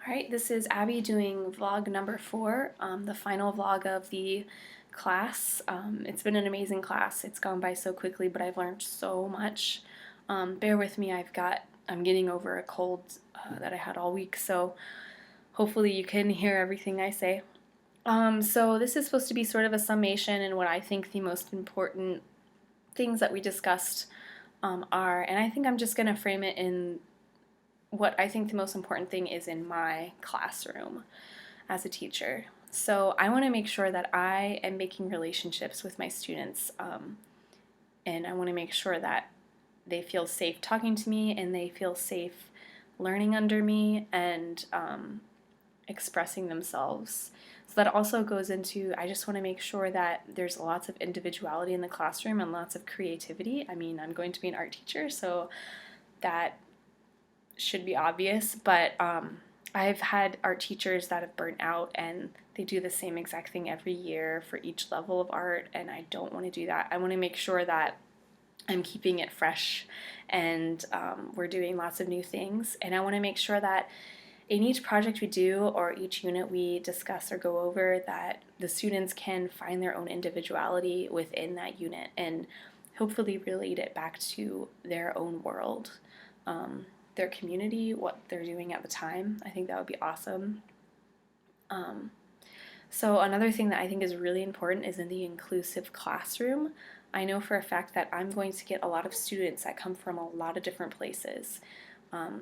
Alright, this is Abby doing vlog number 4, the final vlog of the class. It's been an amazing class. It's gone by so quickly, but I've learned so much. Bear with me, I'm getting over a cold that I had all week, so hopefully you can hear everything I say. So this is supposed to be sort of a summation and what I think the most important things that we discussed are, and I think I'm just going to frame it in what I think the most important thing is in my classroom as a teacher. So I want to make sure that I am making relationships with my students, and I want to make sure that they feel safe talking to me and they feel safe learning under me and expressing themselves. So that also goes into, I just want to make sure that there's lots of individuality in the classroom and lots of creativity. I mean, I'm going to be an art teacher, so that should be obvious, but I've had art teachers that have burnt out and they do the same exact thing every year for each level of art, and I don't want to do that. I want to make sure that I'm keeping it fresh and we're doing lots of new things, and I want to make sure that in each project we do or each unit we discuss or go over that the students can find their own individuality within that unit and hopefully relate it back to their own world. Their community, what they're doing at the time. I think that would be awesome. So another thing that I think is really important is in the inclusive classroom. I know for a fact that I'm going to get a lot of students that come from a lot of different places.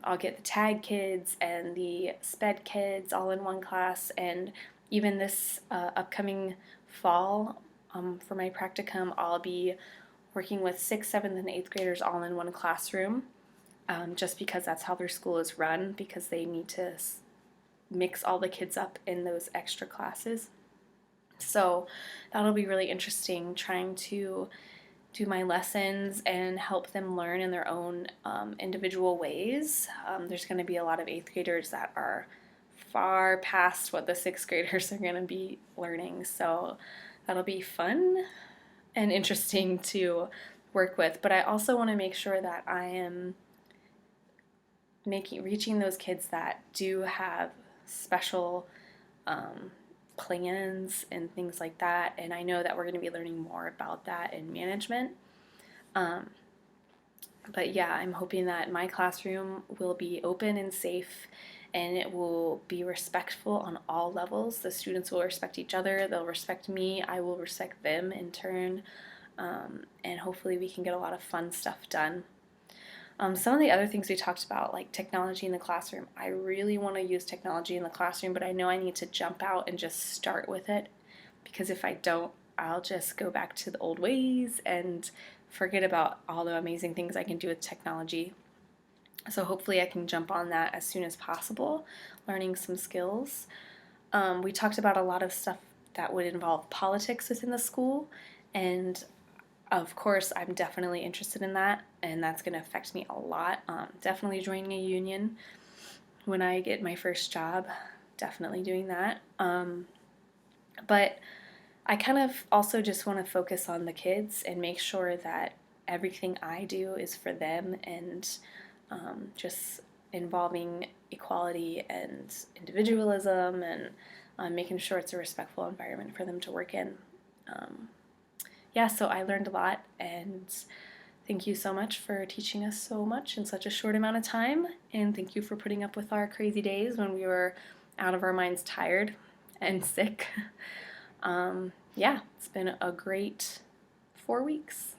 I'll get the tag kids and the sped kids all in one class, and even this upcoming fall for my practicum, I'll be working with 6th, 7th, and 8th graders all in one classroom. Just because that's how their school is run, because they need to mix all the kids up in those extra classes. So that'll be really interesting, trying to do my lessons and help them learn in their own individual ways. There's going to be a lot of 8th graders that are far past what the 6th graders are going to be learning, so that'll be fun and interesting to work with. But I also want to make sure that I am reaching those kids that do have special plans and things like that, and I know that we're going to be learning more about that in management. But yeah, I'm hoping that my classroom will be open and safe, and it will be respectful on all levels. The students will respect each other, they'll respect me, I will respect them in turn, and hopefully we can get a lot of fun stuff done. Some of the other things we talked about, like technology in the classroom, I really want to use technology in the classroom, but I know I need to jump out and just start with it, because if I don't, I'll just go back to the old ways and forget about all the amazing things I can do with technology. So hopefully I can jump on that as soon as possible, learning some skills. We talked about a lot of stuff that would involve politics within the school, and of course, I'm definitely interested in that, and that's going to affect me a lot. Definitely joining a union when I get my first job, definitely doing that. But I kind of also just want to focus on the kids and make sure that everything I do is for them, and just involving equality and individualism, and making sure it's a respectful environment for them to work in. Yeah, so I learned a lot, and thank you so much for teaching us so much in such a short amount of time, and thank you for putting up with our crazy days when we were out of our minds tired and sick. Yeah, it's been a great 4 weeks.